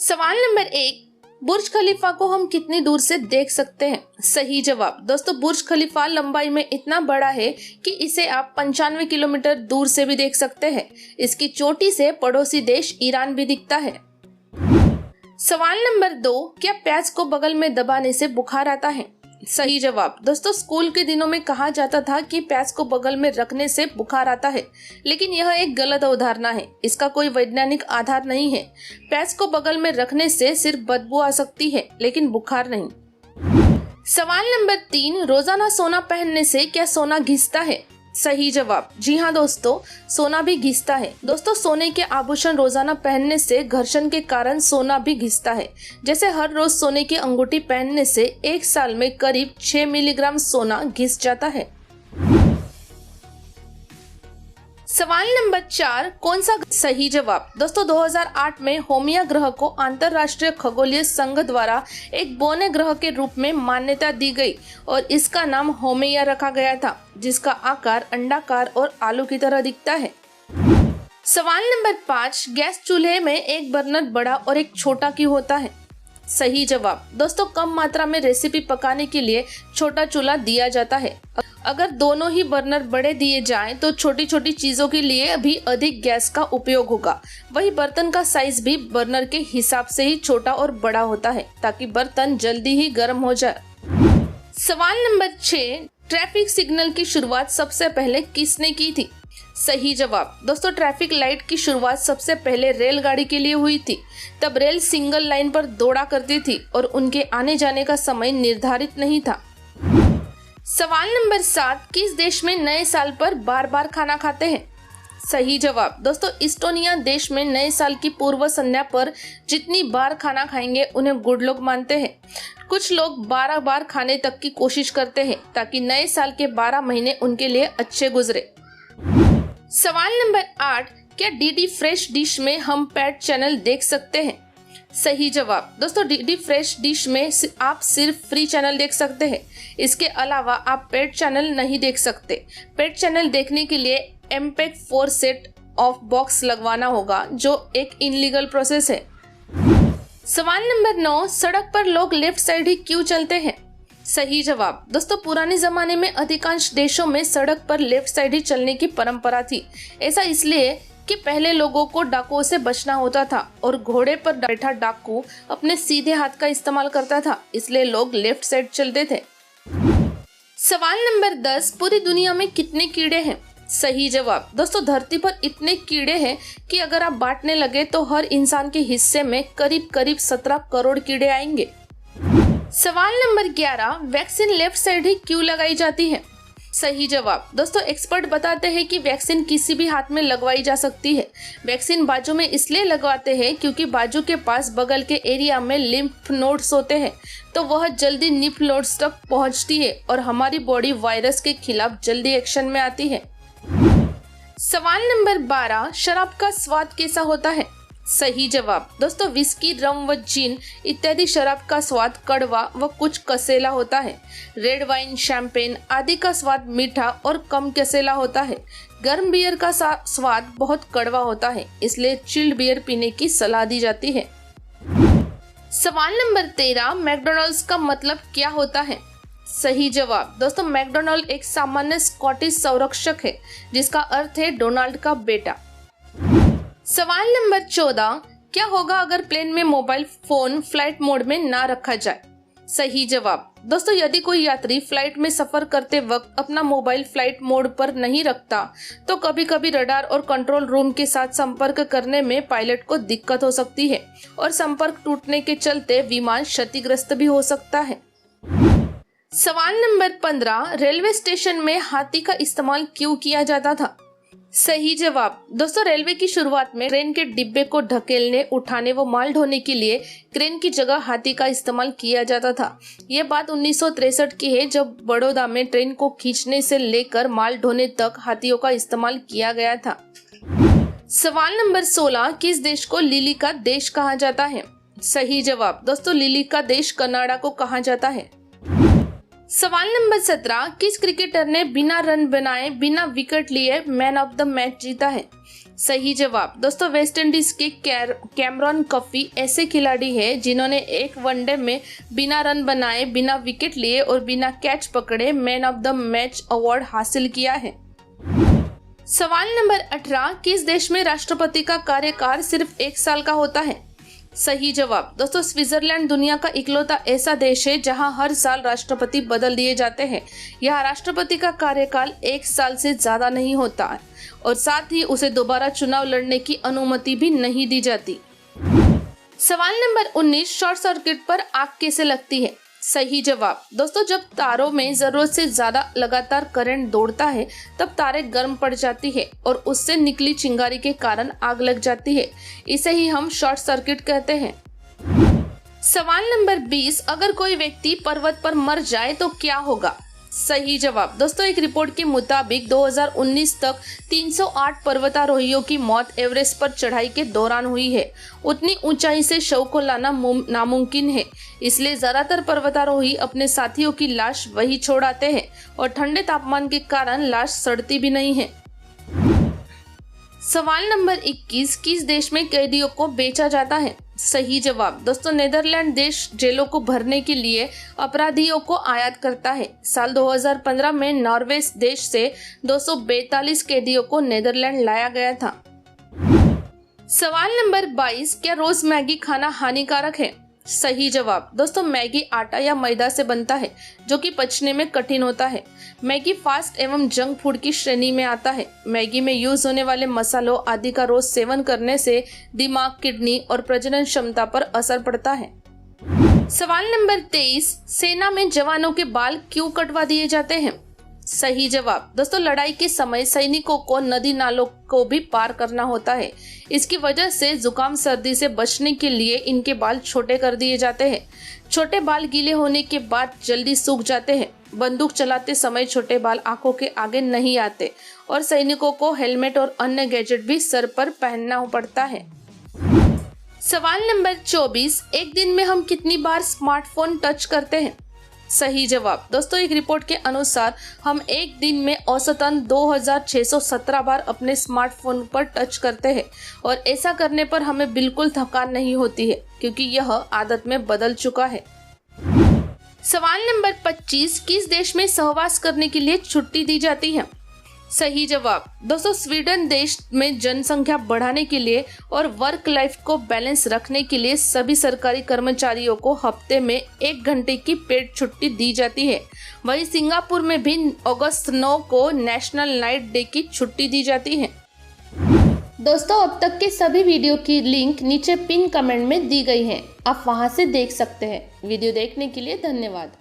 सवाल नंबर 1, बुर्ज खलीफा को हम कितनी दूर से देख सकते हैं? सही जवाब। दोस्तों, बुर्ज खलीफा लंबाई में इतना बड़ा है कि इसे आप 95 किलोमीटर दूर से भी देख सकते हैं। इसकी चोटी से पड़ोसी देश ईरान भी दिखता है। सवाल नंबर 2, क्या प्याज को बगल में दबाने से बुखार आता है? सही जवाब। दोस्तों, स्कूल के दिनों में कहा जाता था कि प्याज को बगल में रखने से बुखार आता है, लेकिन यह एक गलत अवधारणा है। इसका कोई वैज्ञानिक आधार नहीं है। प्याज को बगल में रखने से सिर्फ बदबू आ सकती है, लेकिन बुखार नहीं। सवाल नंबर 3, रोजाना सोना पहनने से क्या सोना घिसता है? सही जवाब। जी हाँ दोस्तों, सोना भी घिसता है। दोस्तों, सोने के आभूषण रोजाना पहनने से घर्षण के कारण सोना भी घिसता है। जैसे हर रोज सोने की अंगूठी पहनने से 1 साल में करीब 6 मिलीग्राम सोना घिस जाता है। सवाल नंबर 4, कौन सा सही जवाब? दोस्तों, 2008 में होमिया ग्रह को अंतरराष्ट्रीय खगोलीय संघ द्वारा एक बौने ग्रह के रूप में मान्यता दी गई और इसका नाम होमिया रखा गया था, जिसका आकार अंडाकार और आलू की तरह दिखता है। सवाल नंबर 5, गैस चूल्हे में एक बर्नर बड़ा और एक छोटा क्यों होता है? सही जवाब। दोस्तों, कम मात्रा में रेसिपी पकाने के लिए छोटा चूल्हा दिया जाता है। अगर दोनों ही बर्नर बड़े दिए जाएं तो छोटी छोटी चीजों के लिए भी अधिक गैस का उपयोग होगा। वही बर्तन का साइज भी बर्नर के हिसाब से ही छोटा और बड़ा होता है, ताकि बर्तन जल्दी ही गर्म हो जाए। सवाल नंबर 6, ट्रैफिक सिग्नल की शुरुआत सबसे पहले किसने की थी? सही जवाब। दोस्तों, ट्रैफिक लाइट की शुरुआत सबसे पहले रेलगाड़ी के लिए हुई थी। तब रेल सिंगल लाइन पर दौड़ा करती थी और उनके आने जाने का समय निर्धारित नहीं था। सवाल नंबर 7, किस देश में नए साल पर बार बार खाना खाते हैं? सही जवाब। दोस्तों, इस्टोनिया देश में नए साल की पूर्व संध्या पर जितनी बार खाना खाएंगे उन्हें गुड लोग मानते हैं। कुछ लोग 12 बार खाने तक की कोशिश करते हैं ताकि नए साल के 12 महीने उनके लिए अच्छे गुजरे। सवाल नंबर 8, क्या डीडी फ्रेश डिश में हम पेड चैनल देख सकते हैं? सही जवाब। दोस्तों, डीडी फ्रेश डिश में आप सिर्फ फ्री चैनल देख सकते हैं। इसके अलावा आप पेड चैनल नहीं देख सकते। पेड चैनल देखने के लिए MPEG 4 सेट ऑफ बॉक्स लगवाना होगा, जो एक इनलीगल प्रोसेस है। सवाल नंबर 9, सड़क पर लोग लेफ्ट साइड ही क्यों चलते हैं? सही जवाब। दोस्तों, पुराने जमाने में अधिकांश देशों में सड़क पर लेफ्ट साइड ही चलने की परंपरा थी। ऐसा इसलिए कि पहले लोगों को डाकुओं से बचना होता था और घोड़े पर बैठा डाकू अपने सीधे हाथ का इस्तेमाल करता था, इसलिए लोग लेफ्ट साइड चलते थे। सवाल नंबर 10, पूरी दुनिया में कितने कीड़े हैं? सही जवाब। दोस्तों, धरती पर इतने कीड़े हैं कि अगर आप बांटने लगे तो हर इंसान के हिस्से में करीब करीब 17 करोड़ कीड़े आएंगे। सवाल नंबर 11, वैक्सीन लेफ्ट साइड ही क्यों लगाई जाती है? सही जवाब। दोस्तों, एक्सपर्ट बताते हैं कि वैक्सीन किसी भी हाथ में लगवाई जा सकती है। वैक्सीन बाजू में इसलिए लगवाते हैं क्योंकि बाजू के पास बगल के एरिया में लिम्फ नोड्स होते हैं, तो वह जल्दी लिम्फ नोड्स तक पहुंचती है और हमारी बॉडी वायरस के खिलाफ जल्दी एक्शन में आती है। सवाल नंबर 12, शराब का स्वाद कैसा होता है? सही जवाब। दोस्तों, विस्की, रम व जिन इत्यादि शराब का स्वाद कड़वा व कुछ कसेला होता है। रेड वाइन, शैंपेन आदि का स्वाद मीठा और कम कसेला होता है। गर्म बियर का स्वाद बहुत कड़वा होता है, इसलिए चिल्ड बियर पीने की सलाह दी जाती है। सवाल नंबर 13, मैकडॉनल्ड्स का मतलब क्या होता है? सही जवाब। दोस्तों, मैकडॉनल्ड एक सामान्य स्कॉटिश संरक्षक है, जिसका अर्थ है डोनाल्ड का बेटा। सवाल नंबर 14, क्या होगा अगर प्लेन में मोबाइल फोन फ्लाइट मोड में ना रखा जाए? सही जवाब। दोस्तों, यदि कोई यात्री फ्लाइट में सफर करते वक्त अपना मोबाइल फ्लाइट मोड पर नहीं रखता तो कभी कभी रडार और कंट्रोल रूम के साथ संपर्क करने में पायलट को दिक्कत हो सकती है और संपर्क टूटने के चलते विमान क्षतिग्रस्त भी हो सकता है। सवाल नंबर 15, रेलवे स्टेशन में हाथी का इस्तेमाल क्यों किया जाता था? सही जवाब। दोस्तों, रेलवे की शुरुआत में ट्रेन के डिब्बे को ढकेलने, उठाने व माल ढोने के लिए क्रेन की जगह हाथी का इस्तेमाल किया जाता था। यह बात 1963 की है, जब बड़ौदा में ट्रेन को खींचने से लेकर माल ढोने तक हाथियों का इस्तेमाल किया गया था। सवाल नंबर 16, किस देश को लिली का देश कहा जाता है? सही जवाब। दोस्तों, लिली का देश कनाडा को कहा जाता है। सवाल नंबर 17, किस क्रिकेटर ने बिना रन बनाए बिना विकेट लिए मैन ऑफ द मैच जीता है? सही जवाब। दोस्तों वेस्ट इंडीज के कैमरॉन कफी ऐसे खिलाड़ी हैं जिन्होंने एक वनडे में बिना रन बनाए, बिना विकेट लिए और बिना कैच पकड़े man of the match award हासिल किया है। सवाल नंबर 18, किस देश में राष्ट्रपति का कार्यकाल सिर्फ 1 साल का होता है? सही जवाब। दोस्तों स्विट्जरलैंड दुनिया का इकलौता ऐसा देश है जहां हर साल राष्ट्रपति बदल दिए जाते हैं। यहाँ राष्ट्रपति का कार्यकाल 1 साल से ज्यादा नहीं होता है और साथ ही उसे दोबारा चुनाव लड़ने की अनुमति भी नहीं दी जाती। सवाल नंबर 19, शॉर्ट सर्किट पर आग कैसे लगती है? सही जवाब। दोस्तों जब तारों में जरूरत से ज्यादा लगातार करंट दौड़ता है तब तारे गर्म पड़ जाती है और उससे निकली चिंगारी के कारण आग लग जाती है। इसे ही हम शॉर्ट सर्किट कहते हैं। सवाल नंबर 20, अगर कोई व्यक्ति पर्वत पर मर जाए तो क्या होगा? सही जवाब। दोस्तों एक रिपोर्ट के मुताबिक 2019 तक 308 पर्वतारोहियों की मौत एवरेस्ट पर चढ़ाई के दौरान हुई है। उतनी ऊंचाई से शव को लाना नामुमकिन है, इसलिए ज्यादातर पर्वतारोही अपने साथियों की लाश वही छोड़ आते हैं और ठंडे तापमान के कारण लाश सड़ती भी नहीं है। सवाल नंबर 21, किस देश में कैदियों को बेचा जाता है? सही जवाब। दोस्तों नेदरलैंड देश जेलों को भरने के लिए अपराधियों को आयात करता है। साल 2015 में नॉर्वे देश से 242 कैदियों को नेदरलैंड लाया गया था। सवाल नंबर 22, क्या रोज मैगी खाना हानिकारक है? सही जवाब। दोस्तों मैगी आटा या मैदा से बनता है जो कि पचने में कठिन होता है। मैगी फास्ट एवं जंक फूड की श्रेणी में आता है। मैगी में यूज होने वाले मसालों आदि का रोज सेवन करने से दिमाग, किडनी और प्रजनन क्षमता पर असर पड़ता है। सवाल नंबर 23, सेना में जवानों के बाल क्यों कटवा दिए जाते हैं? सही जवाब। दोस्तों लड़ाई के समय सैनिकों को नदी नालों को भी पार करना होता है। इसकी वजह से जुकाम सर्दी से बचने के लिए इनके बाल छोटे कर दिए जाते हैं। छोटे बाल गीले होने के बाद जल्दी सूख जाते हैं। बंदूक चलाते समय छोटे बाल आंखों के आगे नहीं आते और सैनिकों को हेलमेट और अन्य गैजेट भी सर पर पहनना पड़ता है। सवाल नंबर 24, एक दिन में हम कितनी बार स्मार्टफोन टच करते हैं? सही जवाब। दोस्तों एक रिपोर्ट के अनुसार हम एक दिन में औसतन 2617 बार अपने स्मार्टफोन पर टच करते हैं और ऐसा करने पर हमें बिल्कुल थकान नहीं होती है क्योंकि यह आदत में बदल चुका है। सवाल नंबर 25, किस देश में सहवास करने के लिए छुट्टी दी जाती है? सही जवाब। दोस्तों स्वीडन देश में जनसंख्या बढ़ाने के लिए और वर्क लाइफ को बैलेंस रखने के लिए सभी सरकारी कर्मचारियों को हफ्ते में 1 घंटे की पेड छुट्टी दी जाती है। वहीं सिंगापुर में भी अगस्त 9 को नेशनल नाइट डे की छुट्टी दी जाती है। दोस्तों अब तक के सभी वीडियो की लिंक नीचे पिन कमेंट में दी गई है, आप वहां से देख सकते हैं। वीडियो देखने के लिए धन्यवाद।